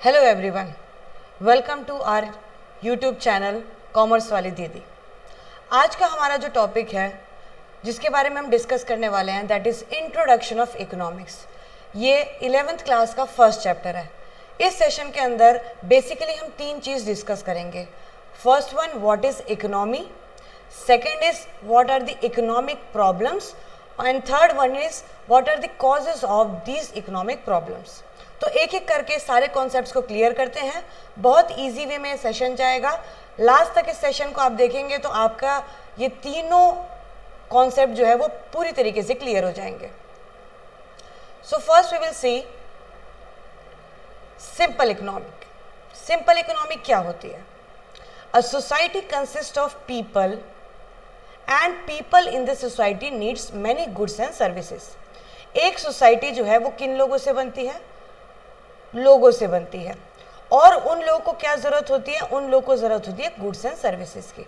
Hello everyone, welcome to our YouTube channel commerce वाली दीदी। आज का हमारा जो टॉपिक है जिसके बारे में हम डिस्कस करने वाले हैं that is introduction of economics. ये 11th क्लास का फर्स्ट चैप्टर है। इस सेशन के अंदर बेसिकली हम तीन चीज़ डिस्कस करेंगे। First one, what is economy, second is what are the economic problems and third one is what are the causes of these economic problems. तो एक एक करके सारे कॉन्सेप्ट्स को क्लियर करते हैं। बहुत इजी वे में सेशन जाएगा। लास्ट तक इस सेशन को आप देखेंगे तो आपका ये तीनों कॉन्सेप्ट जो है वो पूरी तरीके से क्लियर हो जाएंगे। So first we will see simple economic. Simple economic क्या होती है? A society consist of people and people in the society needs many goods and services. एक सोसाइटी जो है वो किन लोगों से बनती है? लोगों से बनती है। और उन लोगों को क्या ज़रूरत होती है? उन लोगों को ज़रूरत होती है गुड्स एंड सर्विसेज की।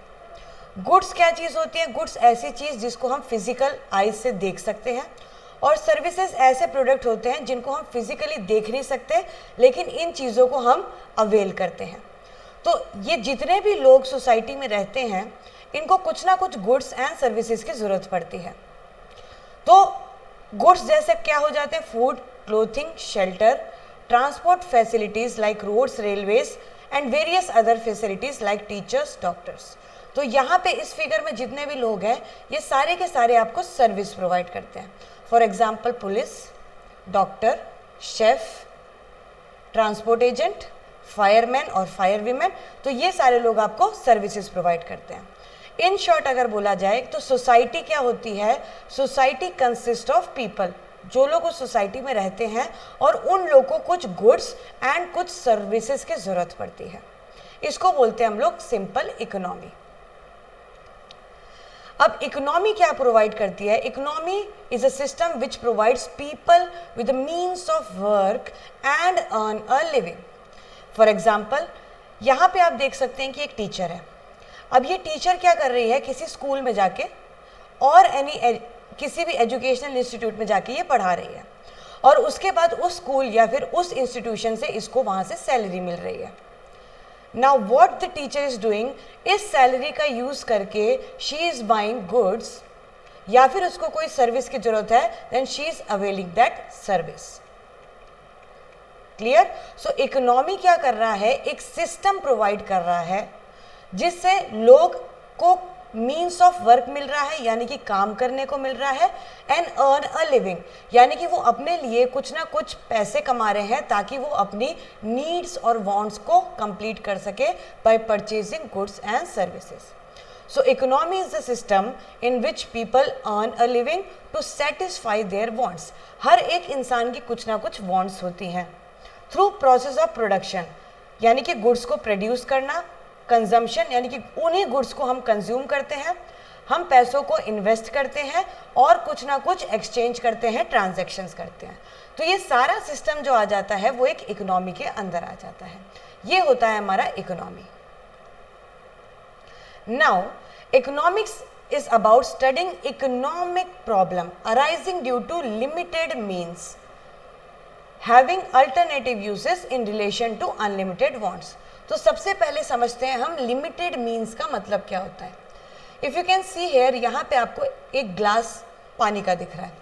गुड्स क्या चीज़ होती है? गुड्स ऐसी चीज़ जिसको हम फिजिकल आईज से देख सकते हैं, और सर्विसेज ऐसे प्रोडक्ट होते हैं जिनको हम फिजिकली देख नहीं सकते लेकिन इन चीज़ों को हम अवेल करते हैं। तो ये जितने भी लोग सोसाइटी में रहते हैं इनको कुछ ना कुछ गुड्स एंड सर्विसेज की ज़रूरत पड़ती है। तो गुड्स जैसे क्या हो जाते हैं? Food, clothing, shelter, transport facilities like roads, railways and various other facilities like teachers, doctors. तो यहाँ पे इस फिगर में जितने भी लोग हैं ये सारे के सारे आपको सर्विस प्रोवाइड करते हैं। For example police, doctor, chef, transport agent, fireman और फायर वीमेन। तो ये सारे लोग आपको सर्विसेज प्रोवाइड करते हैं। इन शॉर्ट अगर बोला जाए तो सोसाइटी क्या होती है? सोसाइटी कंसिस्ट ऑफ पीपल, जो लोग उस सोसाइटी में रहते हैं और उन लोगों को कुछ गुड्स एंड कुछ सर्विसेज की जरूरत पड़ती है। इसको बोलते हैं हम लोग सिंपल इकोनॉमी। अब इकोनॉमी क्या प्रोवाइड करती है? Economy is a system which provides people with the means of work and earn a living. For example यहाँ पे आप देख सकते हैं कि एक टीचर है। अब ये टीचर क्या कर रही है? किसी स्कूल में जाके और किसी भी एजुकेशनल इंस्टीट्यूट में जाके ये पढ़ा रही है, और उसके बाद उस स्कूल या फिर उस इंस्टीट्यूशन से इसको वहाँ से सैलरी मिल रही है। Now what the teacher is doing, इस सैलरी का यूज़ करके शी इज़ बाइंग गुड्स, या फिर उसको कोई सर्विस की जरूरत है then she is availing that service. Clear? So economy क्या कर रहा है? एक सिस्टम प्रोवाइड कर रहा है जिससे लोग को मीन्स ऑफ वर्क मिल रहा है, यानी कि काम करने को मिल रहा है, एंड अर्न अ लिविंग, यानी कि वो अपने लिए कुछ ना कुछ पैसे कमा रहे हैं ताकि वो अपनी नीड्स और वांट्स को कंप्लीट कर सके by purchasing goods and services. So economy is the system in which people earn a living to satisfy their wants. हर एक इंसान की कुछ ना कुछ वांट्स होती हैं। थ्रू प्रोसेस ऑफ प्रोडक्शन, यानी कि गुड्स को प्रोड्यूस करना, कंजम्पशन यानी कि उन्हीं गुड्स को हम कंज्यूम करते हैं, हम पैसों को इन्वेस्ट करते हैं और कुछ ना कुछ एक्सचेंज करते हैं, ट्रांजैक्शंस करते हैं। तो ये सारा सिस्टम जो आ जाता है वो एक इकोनॉमी के अंदर आ जाता है। ये होता है हमारा economy. Now economics is about studying economic problem arising due to limited means having alternative uses in relation to unlimited wants. तो सबसे पहले समझते हैं हम लिमिटेड मीन्स का मतलब क्या होता है। If you can see here, यहाँ पे आपको एक ग्लास पानी का दिख रहा है।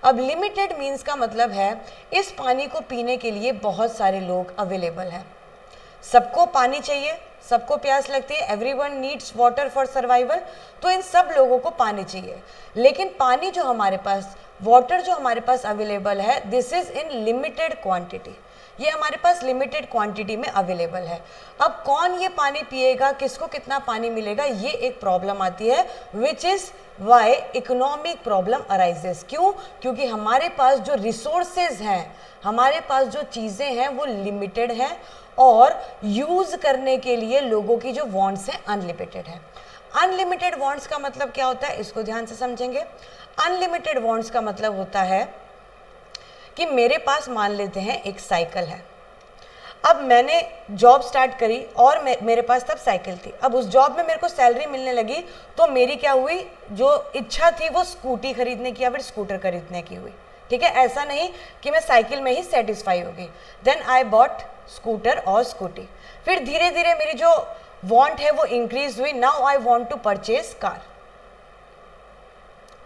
अब लिमिटेड मीन्स का मतलब है इस पानी को पीने के लिए बहुत सारे लोग अवेलेबल हैं। सबको पानी चाहिए, सबको प्यास लगती है, everyone needs water for survival. तो इन सब लोगों को पानी चाहिए, लेकिन पानी जो हमारे पास, वाटर जो हमारे पास अवेलेबल है, this is in limited quantity. ये हमारे पास लिमिटेड क्वांटिटी में अवेलेबल है। अब कौन ये पानी पिएगा, किसको कितना पानी मिलेगा, ये एक प्रॉब्लम आती है, which is why economic problem arises. क्यों? क्योंकि हमारे पास जो रिसोर्सेज हैं, हमारे पास जो चीज़ें हैं वो लिमिटेड हैं, और यूज़ करने के लिए लोगों की जो वांट्स हैं अनलिमिटेड है। अनलिमिटेड वांट्स का मतलब क्या होता है, इसको ध्यान से समझेंगे। अनलिमिटेड वांट्स का मतलब होता है कि मेरे पास मान लेते हैं एक साइकिल है। अब मैंने जॉब स्टार्ट करी और मेरे पास तब साइकिल थी। अब उस जॉब में मेरे को सैलरी मिलने लगी तो मेरी क्या हुई, जो इच्छा थी वो स्कूटी खरीदने की या फिर स्कूटर खरीदने की हुई। ठीक है, ऐसा नहीं कि मैं साइकिल में ही सेटिस्फाई होगी। देन आई बॉट स्कूटर और स्कूटी। फिर धीरे धीरे मेरी जो वांट है वो इंक्रीज हुई। Now I want to purchase car.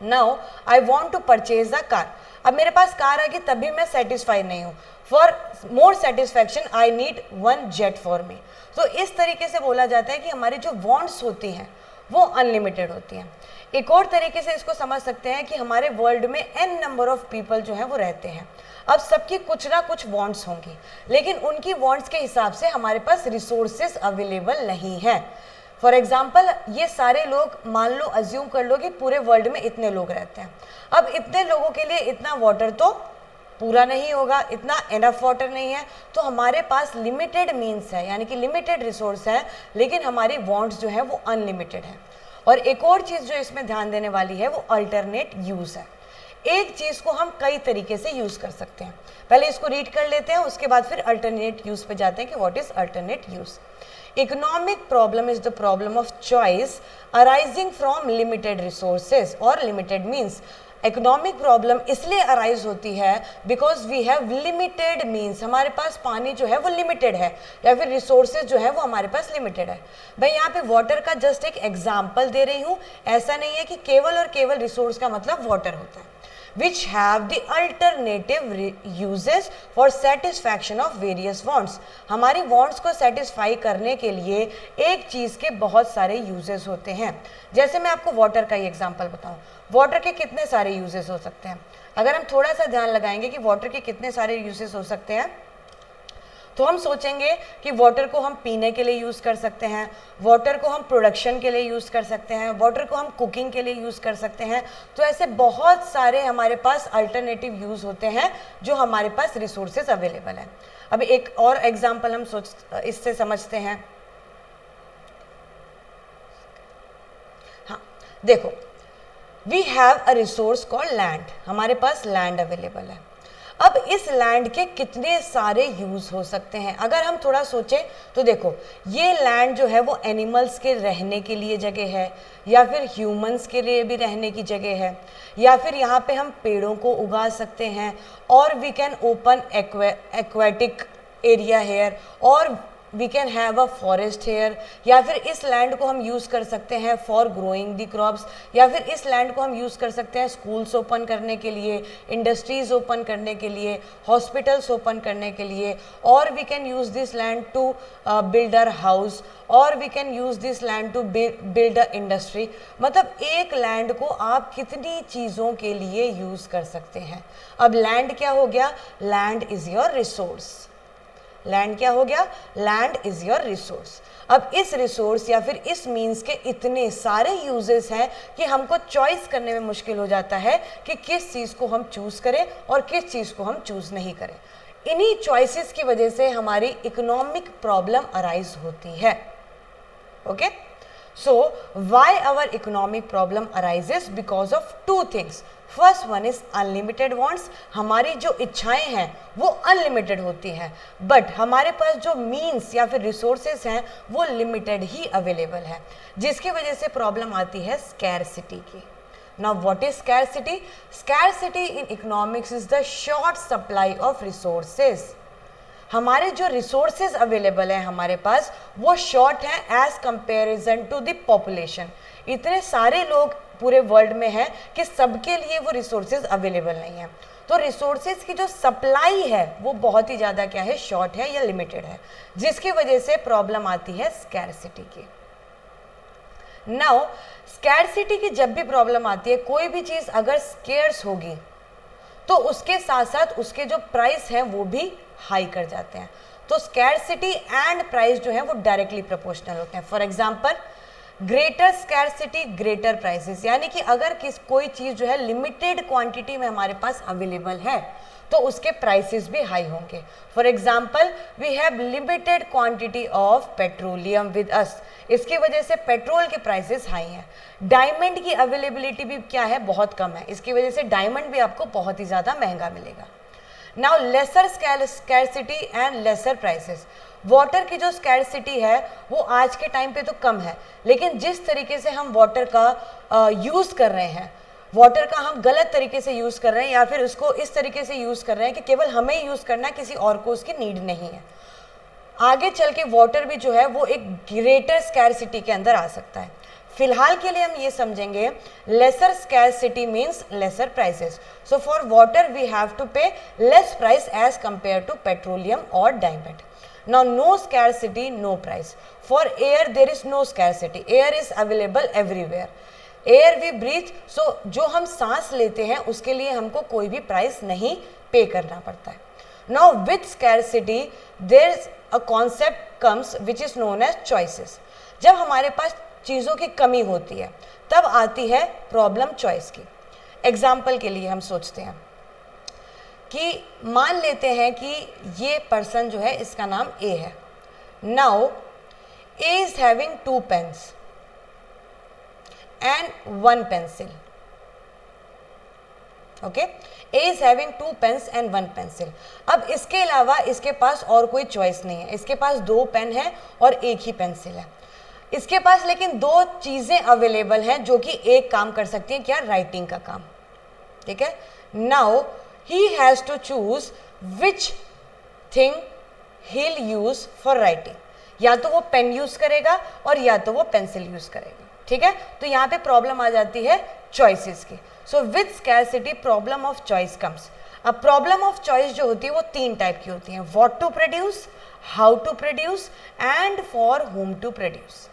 Now I want to purchase a car. अब मेरे पास कार आ गई तब भी मैं सेटिस्फाई नहीं हूँ। For more satisfaction I need one jet for me. तो इस तरीके से बोला जाता है कि हमारी जो वांट्स होती हैं वो अनलिमिटेड होती हैं। एक और तरीके से इसको समझ सकते हैं कि हमारे वर्ल्ड में n नंबर ऑफ पीपल जो हैं वो रहते हैं। अब सबकी कुछ ना कुछ वांट्स होंगी, लेकिन उनकी वांट्स के हिसाब से हमारे पास रिसोर्सेज अवेलेबल नहीं है। फॉर एग्जाम्पल, ये सारे लोग मान लो, अज्यूम कर लो कि पूरे वर्ल्ड में इतने लोग रहते हैं। अब इतने लोगों के लिए इतना वाटर तो पूरा नहीं होगा, इतना एनफ वाटर नहीं है, तो हमारे पास लिमिटेड मीन्स है, यानी कि लिमिटेड रिसोर्स है, लेकिन हमारी वांट्स जो है वो अनलिमिटेड है। और एक और चीज़ जो इसमें ध्यान देने वाली है वो अल्टरनेट यूज़ है। एक चीज़ को हम कई तरीके से यूज़ कर सकते हैं। पहले इसको रीड कर लेते हैं, उसके बाद फिर अल्टरनेट यूज़ पे जाते हैं कि what is alternate use. Economic problem is the problem of choice arising from limited resources और लिमिटेड मीन्स। इकोनॉमिक प्रॉब्लम इसलिए अराइज होती है because we have limited means. हमारे पास पानी जो है वो लिमिटेड है, या फिर रिसोर्सेज जो है वो हमारे पास लिमिटेड है। भाई यहाँ पे वाटर का जस्ट एक एग्जाम्पल दे रही हूँ, ऐसा नहीं है कि केवल और केवल रिसोर्स का मतलब वाटर होता है। which have the alternative uses for satisfaction of various wants। हमारी wants को satisfy करने के लिए एक चीज़ के बहुत सारे uses होते हैं। जैसे मैं आपको water का ही example बताऊं, water के कितने सारे uses हो सकते हैं। अगर हम थोड़ा सा ध्यान लगाएंगे कि water के कितने सारे uses हो सकते हैं, तो हम सोचेंगे कि वाटर को हम पीने के लिए यूज़ कर सकते हैं, वाटर को हम प्रोडक्शन के लिए यूज़ कर सकते हैं, वाटर को हम कुकिंग के लिए यूज़ कर सकते हैं। तो ऐसे बहुत सारे हमारे पास अल्टरनेटिव यूज़ होते हैं जो हमारे पास रिसोर्सेज अवेलेबल है। अब एक और एग्जांपल हम इससे समझते हैं। हाँ देखो, we have a resource called land. हमारे पास लैंड अवेलेबल है। अब इस लैंड के कितने सारे यूज़ हो सकते हैं। अगर हम थोड़ा सोचें तो देखो, ये लैंड जो है वो एनिमल्स के रहने के लिए जगह है, या फिर ह्यूमंस के लिए भी रहने की जगह है, या फिर यहाँ पे हम पेड़ों को उगा सकते हैं, और we can open aquatic area here, और we can have a forest here, या फिर इस लैंड को हम यूज़ कर सकते हैं फॉर ग्रोइंग दी क्रॉप्स, या फिर इस लैंड को हम यूज़ कर सकते हैं स्कूल्स ओपन करने के लिए, इंडस्ट्रीज़ ओपन करने के लिए, हॉस्पिटल्स ओपन करने के लिए, और we can use this land to build a house, और we can use this land to build a industry. मतलब एक लैंड को आप कितनी चीज़ों के लिए यूज़ कर सकते हैं। अब लैंड क्या हो गया? Land is your resource. Land क्या हो गया? Land is your resource. अब इस रिसोर्स या फिर इस मीन्स के इतने सारे यूजेस हैं कि हमको चॉइस करने में मुश्किल हो जाता है कि किस चीज़ को हम चूज़ करें और किस चीज़ को हम चूज़ नहीं करें। इन्हीं चॉइसेस की वजह से हमारी इकोनॉमिक प्रॉब्लम अराइज होती है। Okay, so why our economic problem arises? Because of two things. First one is unlimited wants. हमारी जो इच्छाएं हैं वो अनलिमिटेड होती हैं, बट हमारे पास जो मीन्स या फिर रिसोर्सेज हैं वो लिमिटेड ही अवेलेबल है, जिसकी वजह से प्रॉब्लम आती है स्कैरसिटी की। Now what is scarcity? Scarcity in economics is the short supply of resources. हमारे जो रिसोर्सेज अवेलेबल हैं हमारे पास वो शॉर्ट हैं as comparison to the population. इतने सारे लोग पूरे वर्ल्ड में हैं कि सबके लिए वो रिसोर्सेज अवेलेबल नहीं है। तो रिसोर्सेज की जो सप्लाई है वो बहुत ही ज़्यादा क्या है? शॉर्ट है या लिमिटेड है, जिसकी वजह से प्रॉब्लम आती है स्कैरसिटी की। नाउ स्कैरसिटी की जब भी प्रॉब्लम आती है, कोई भी चीज़ अगर स्केर्स होगी तो उसके साथ साथ उसके जो प्राइस हैं वो भी हाई कर जाते हैं। तो स्कैरसिटी एंड प्राइस जो है वो डायरेक्टली प्रोपोर्शनल होते हैं। For example, greater scarcity greater prices, यानी कि अगर कोई चीज़ जो है लिमिटेड क्वांटिटी में हमारे पास अवेलेबल है तो उसके प्राइसेस भी हाई होंगे। For example, we have limited quantity of petroleum with us. इसकी वजह से पेट्रोल के प्राइसेस हाई हैं। डायमंड की अवेलेबिलिटी भी क्या है? बहुत कम है। इसकी वजह से डायमंड भी आपको बहुत ही ज़्यादा महंगा मिलेगा। Now lesser scarcity and lesser prices. Water की जो स्कैरसिटी है वो आज के टाइम पे तो कम है, लेकिन जिस तरीके से हम वाटर का यूज़ कर रहे हैं वाटर का हम गलत तरीके से यूज़ कर रहे हैं, या फिर उसको इस तरीके से यूज़ कर रहे हैं कि केवल हमें ही यूज़ करना है, किसी और को उसकी नीड नहीं है। आगे चल के वाटर भी जो है वो एक ग्रेटर स्कैरसिटी के अंदर आ सकता है। फिलहाल के लिए हम ये समझेंगे lesser scarcity means lesser prices. So for water we have to pay less price as compare to petroleum और diamond. Now no scarcity, no price. For air there is no scarcity. Air is available everywhere. Air we breathe, so जो हम सांस लेते हैं उसके लिए हमको कोई भी प्राइस नहीं पे करना पड़ता है। Now with scarcity there is a concept comes which is known as choices. जब हमारे पास चीज़ों की कमी होती है तब आती है प्रॉब्लम चॉइस की। एग्जाम्पल के लिए हम सोचते हैं कि मान लेते हैं कि ये पर्सन जो है इसका नाम ए है। Now A is having 2 pens and 1 pencil. Okay, A is having 2 pens and 1 pencil. अब इसके अलावा इसके पास और कोई चॉइस नहीं है। इसके पास 2 पेन है और एक ही पेंसिल है। इसके पास लेकिन 2 चीज़ें अवेलेबल हैं जो कि एक काम कर सकती हैं, क्या? राइटिंग का काम। ठीक है, now he has to choose which thing he'll use for writing. या तो वो पेन यूज करेगा और या तो वो पेंसिल यूज करेगा। ठीक है, तो यहाँ पे प्रॉब्लम आ जाती है चॉइसेस की। So with scarcity problem of choice comes. अब प्रॉब्लम ऑफ चॉइस जो होती है वो 3 टाइप की होती है, what to produce, how to produce and for whom to produce.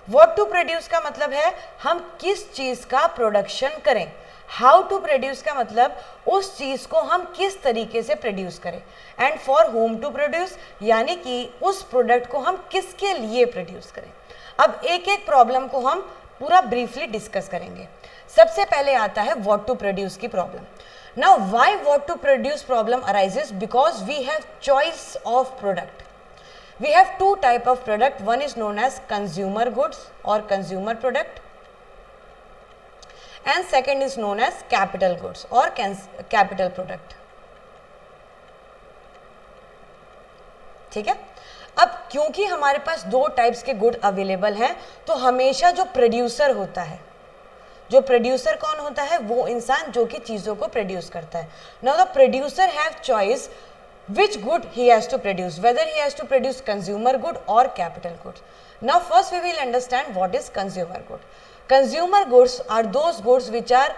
What to produce का मतलब है हम किस चीज का प्रोडक्शन करें। हाउ टू प्रोड्यूस का मतलब उस चीज को हम किस तरीके से प्रोड्यूस करें। And for home to produce यानी कि उस प्रोडक्ट को हम किसके लिए प्रोड्यूस करें। अब एक एक प्रॉब्लम को हम पूरा ब्रीफली डिस्कस करेंगे। सबसे पहले आता है व्हाट टू प्रोड्यूस की problem. Now why what to produce problem arises? Because we have choice of product. We have 2 type of product. One is known as consumer goods or consumer product, and second is known as capital goods or capital product. ठीक है, अब क्योंकि हमारे पास 2 types के good available हैं तो हमेशा जो प्रोड्यूसर होता है, जो प्रोड्यूसर कौन होता है? वो इंसान जो कि चीज़ों को प्रोड्यूस करता है। Now the producer have choice which good he has to produce, whether he has to produce consumer good or capital goods. Now first we will understand what is consumer good. Consumer goods are those goods which are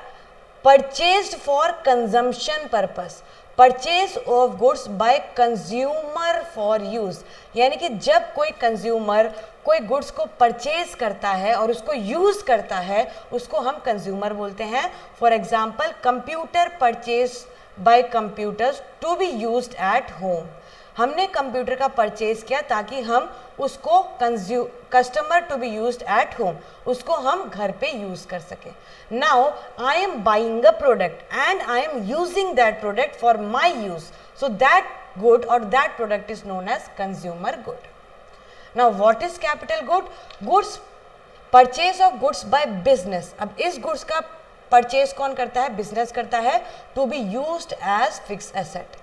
purchased for consumption purpose. Purchase of goods by consumer for use. यानी कि जब कोई consumer कोई goods को purchase करता है और उसको यूज करता है उसको हम कंज्यूमर बोलते हैं। For example computer purchase buy computers to be used at home. हमने कंप्यूटर का परचेज किया ताकि हम उसको customer to be used at home, उसको हम घर पे यूज कर सके। Now I am buying a product and I am using that product for my use, so that good और that product is known as consumer good. Now what is capital good? Goods purchase of goods by business. अब इस goods का purchase कौन करता है? Business करता है, to be used as fix asset.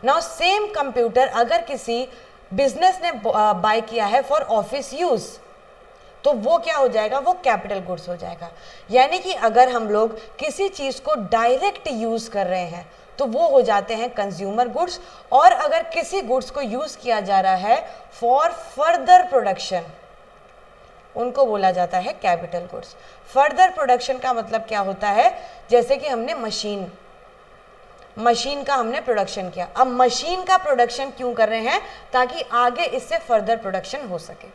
Now same computer अगर किसी बिजनेस ने बाय किया है फॉर ऑफिस यूज तो वो क्या हो जाएगा? वो कैपिटल गुड्स हो जाएगा। यानी कि अगर हम लोग किसी चीज को डायरेक्ट यूज कर रहे हैं तो वो हो जाते हैं कंज्यूमर गुड्स, और अगर किसी गुड्स को यूज किया जा रहा है फॉर फर्दर प्रोडक्शन उनको बोला जाता है कैपिटल गुड्स। फर्दर प्रोडक्शन का मतलब क्या होता है? जैसे कि हमने मशीन का हमने प्रोडक्शन किया। अब मशीन का प्रोडक्शन क्यों कर रहे हैं? ताकि आगे इससे फर्दर प्रोडक्शन हो सके।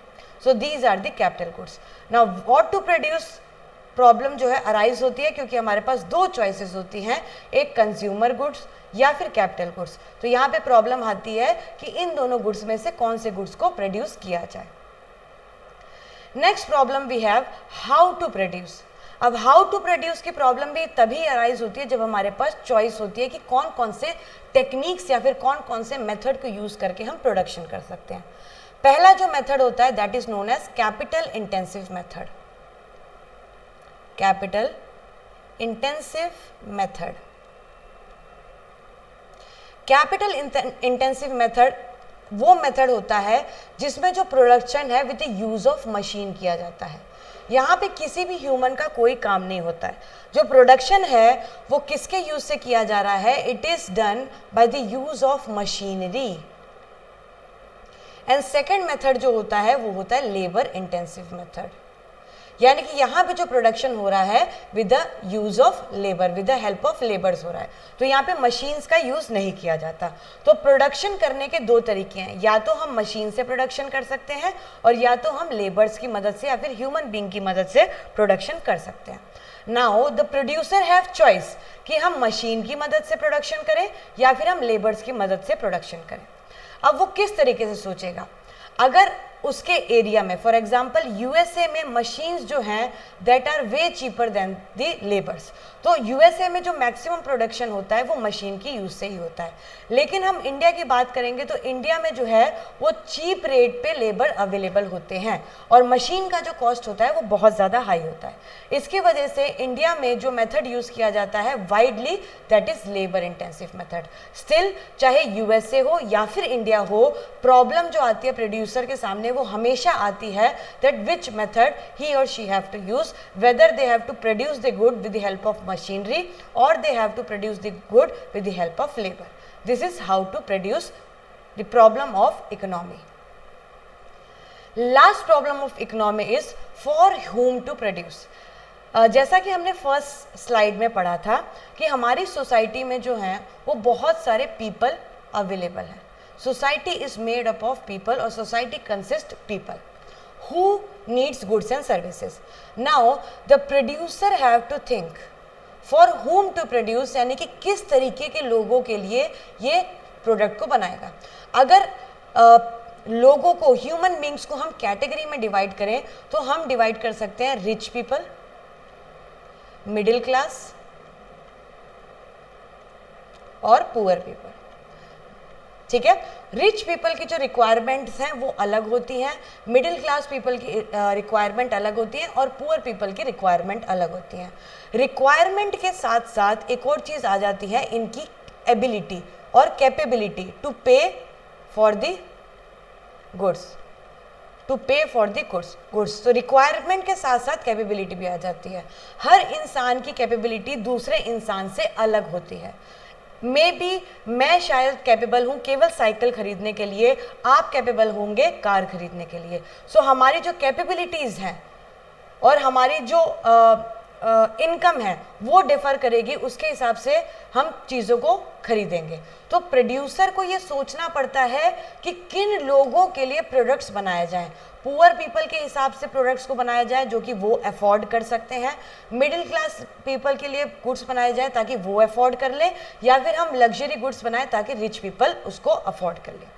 So these are the capital goods. Now what to produce problem जो है अराइज होती है क्योंकि हमारे पास 2 चॉइसेस होती हैं, एक कंज्यूमर गुड्स या फिर कैपिटल गुड्स। तो यहाँ पे प्रॉब्लम आती है कि इन दोनों गुड्स में से कौन से गुड्स को प्रोड्यूस किया जाए। Next problem we have how to produce. अब हाउ टू प्रोड्यूस की प्रॉब्लम भी तभी अराइज होती है जब हमारे पास चॉइस होती है कि कौन कौन से टेक्निक्स या फिर कौन कौन से मेथड को यूज करके हम प्रोडक्शन कर सकते हैं। पहला जो मेथड होता है that is known as capital intensive method. Capital intensive method. Capital intensive method वो मेथड होता है जिसमें जो प्रोडक्शन है with the use of machine किया जाता है। यहाँ पे किसी भी ह्यूमन का कोई काम नहीं होता है। जो प्रोडक्शन है वो किसके यूज से किया जा रहा है? It is done by the use of machinery. And second method जो होता है वो होता है लेबर इंटेंसिव मेथड, यानी कि यहाँ पे जो प्रोडक्शन हो रहा है with the use of labour, with the help of labours हो रहा है। तो यहाँ पे मशीन्स का यूज नहीं किया जाता। तो प्रोडक्शन करने के दो तरीके हैं, या तो हम मशीन से प्रोडक्शन कर सकते हैं और या तो हम लेबर्स की मदद से या फिर ह्यूमन बींग की मदद से प्रोडक्शन कर सकते हैं। Now the producer have choice कि हम मशीन की मदद से प्रोडक्शन करें या फिर हम लेबर्स की मदद से प्रोडक्शन करें। अब वो किस तरीके से सोचेगा? अगर उसके एरिया में, फॉर एग्जाम्पल यूएसए में मशीन्स जो हैं that are way cheaper than the labours, तो यूएसए में जो मैक्सिमम प्रोडक्शन होता है वो मशीन की यूज से ही होता है। लेकिन हम इंडिया की बात करेंगे तो इंडिया में जो है वो चीप रेट पे लेबर अवेलेबल होते हैं और मशीन का जो कॉस्ट होता है वो बहुत ज़्यादा हाई होता है। इसकी वजह से इंडिया में जो मेथड यूज़ किया जाता है widely, that is labour intensive method. Still चाहे यूएसए हो या फिर इंडिया हो, प्रॉब्लम जो आती है प्रोड्यूसर के सामने वो हमेशा आती है दैट विच मेथड ही और she have to use, whether they have to produce the good with the help of machinery or they have to produce the good with the help of labor. This is how to produce the problem of economy. Last problem of economy is for whom to produce. जैसा कि हमने first slide में पढ़ा था कि हमारी society में जो है वो बहुत सारे पीपल अवेलेबल हैं। Society is made up of people और society consist people who needs goods and services. Now the producer have to think for whom to produce, यानी कि किस तरीके के लोगों के लिए ये प्रोडक्ट को बनाएगा। अगर लोगों को, ह्यूमन बींग्स को हम कैटेगरी में डिवाइड करें तो हम डिवाइड कर सकते हैं रिच पीपल, मिडिल क्लास और पुअर पीपल। ठीक है, रिच पीपल की जो रिक्वायरमेंट्स हैं वो अलग होती हैं, मिडिल क्लास पीपल की रिक्वायरमेंट अलग होती है और पुअर पीपल की रिक्वायरमेंट अलग होती हैं। रिक्वायरमेंट के साथ साथ एक और चीज़ आ जाती है इनकी एबिलिटी और कैपेबिलिटी टू पे फॉर द गुड्स, टू पे फॉर द गुड्स। तो रिक्वायरमेंट के साथ साथ कैपेबिलिटी भी आ जाती है। हर इंसान की कैपेबिलिटी दूसरे इंसान से अलग होती है। मे बी मैं शायद कैपेबल हूँ केवल साइकिल खरीदने के लिए, आप कैपेबल होंगे कार खरीदने के लिए। सो हमारी जो कैपेबिलिटीज़ हैं और हमारी जो इनकम है वो डिफ़र करेगी, उसके हिसाब से हम चीज़ों को खरीदेंगे। तो प्रोड्यूसर को ये सोचना पड़ता है कि किन लोगों के लिए प्रोडक्ट्स बनाए जाएं। पुअर पीपल के हिसाब से प्रोडक्ट्स को बनाया जाए जो कि वो अफोर्ड कर सकते हैं, मिडिल क्लास पीपल के लिए गुड्स बनाए जाए ताकि वो अफोर्ड कर ले, या फिर हम लग्जरी गुड्स बनाएं ताकि रिच पीपल उसको अफोर्ड कर ले।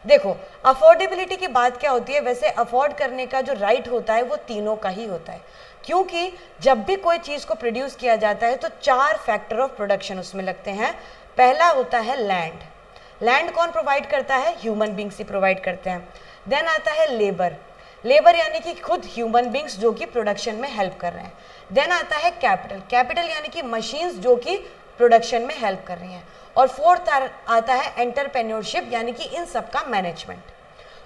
देखो, अफोर्डेबिलिटी की बात क्या होती है? वैसे अफोर्ड करने का जो राइट होता है वो तीनों का ही होता है, क्योंकि जब भी कोई चीज़ को प्रोड्यूस किया जाता है तो 4 फैक्टर ऑफ प्रोडक्शन उसमें लगते हैं। पहला होता है लैंड। लैंड कौन प्रोवाइड करता है? ह्यूमन बींग्स ही प्रोवाइड करते हैं। देन आता है लेबर, लेबर यानी कि खुद ह्यूमन बींग्स जो कि प्रोडक्शन में हेल्प कर रहे हैं। देन आता है कैपिटल, कैपिटल यानी कि मशीन्स जो कि प्रोडक्शन में हेल्प कर रही हैं। और फोर्थ आता है एंटरप्रेन्योरशिप, यानी कि इन सब का management.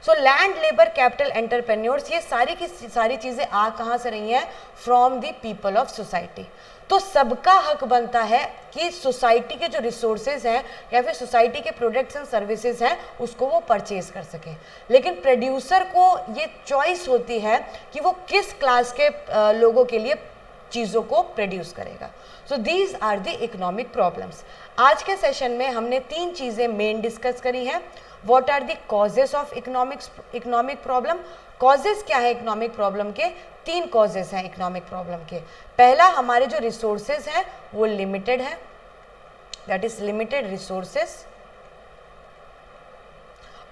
So land, labour, capital, entrepreneurs, ये सारी की सारी चीज़ें आ कहाँ से रही हैं? From the people of society. तो सबका हक बनता है कि सोसाइटी के जो रिसोर्सेज हैं या फिर सोसाइटी के प्रोडक्ट्स एंड सर्विसेज हैं उसको वो परचेज कर सकें। लेकिन प्रोड्यूसर को ये चॉइस होती है कि वो किस क्लास के लोगों के लिए चीज़ों को प्रोड्यूस करेगा। So these are the economic problems. आज के सेशन में हमने 3 चीज़ें मेन डिस्कस करी हैं। What are the causes of economic problem? Causes क्या है इकोनॉमिक प्रॉब्लम के? 3 कॉजेस हैं इकोनॉमिक प्रॉब्लम के। पहला, हमारे जो रिसोर्सेज हैं वो लिमिटेड है, दैट इज लिमिटेड रिसोर्सेज,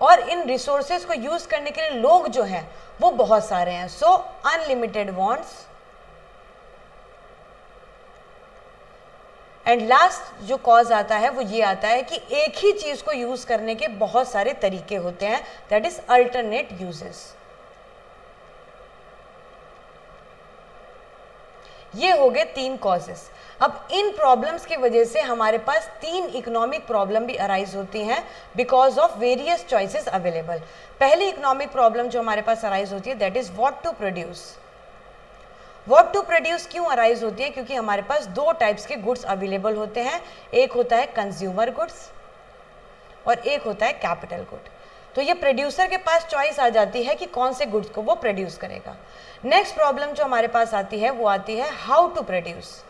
और इन रिसोर्सेज को यूज करने के लिए लोग जो हैं वो बहुत सारे हैं। सो अनलिमिटेड वांट्स। एंड लास्ट जो कॉज आता है वो ये आता है कि एक ही चीज को यूज करने के बहुत सारे तरीके होते हैं, दैट इज अल्टरनेट यूजेस। ये हो गए 3 कॉजेस। अब इन प्रॉब्लम्स की वजह से हमारे पास 3 इकोनॉमिक प्रॉब्लम भी अराइज होती हैं because of various choices available. पहली इकोनॉमिक प्रॉब्लम जो हमारे पास अराइज होती है that is what to produce. What to produce क्यों अराइज होती है? क्योंकि हमारे पास दो टाइप्स के गुड्स अवेलेबल होते हैं, एक होता है कंज्यूमर गुड्स और एक होता है कैपिटल गुड। तो ये प्रोड्यूसर के पास चॉइस आ जाती है कि कौन से गुड्स को वो प्रोड्यूस करेगा। नेक्स्ट प्रॉब्लम जो हमारे पास आती है वो आती है how to produce.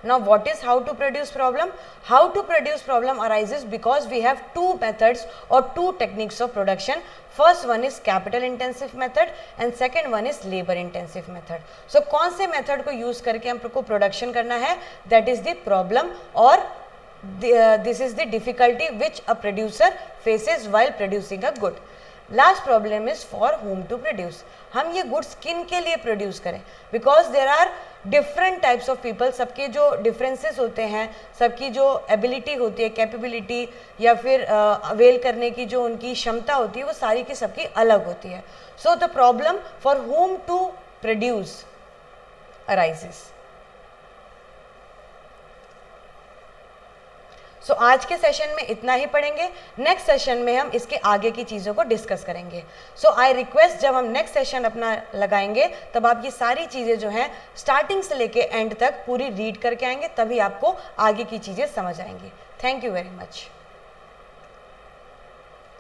Now what is how to produce problem? How to produce problem arises because we have two methods or two techniques of production. First one is capital intensive method and second one is labor intensive method. So कौन से method को use करके हमको production करना है? That is the problem or this is the difficulty which a producer faces while producing a good. Last problem is for home to produce. हम ये goods किन के लिए प्रोड्यूस करें? Because there are different types of people, सबके जो differences होते हैं, सबकी जो एबिलिटी होती है, कैपेबिलिटी या फिर अवेल करने की जो उनकी क्षमता होती है, वो सारी की सबकी अलग होती है। So the problem for home to produce arises. So आज के सेशन में इतना ही पढ़ेंगे। नेक्स्ट सेशन में हम इसके आगे की चीज़ों को डिस्कस करेंगे। सो आई रिक्वेस्ट जब हम नेक्स्ट सेशन अपना लगाएंगे तब आप ये सारी चीज़ें जो हैं स्टार्टिंग से लेके एंड तक पूरी रीड करके आएंगे, तभी आपको आगे की चीज़ें समझ आएंगी। Thank you very much.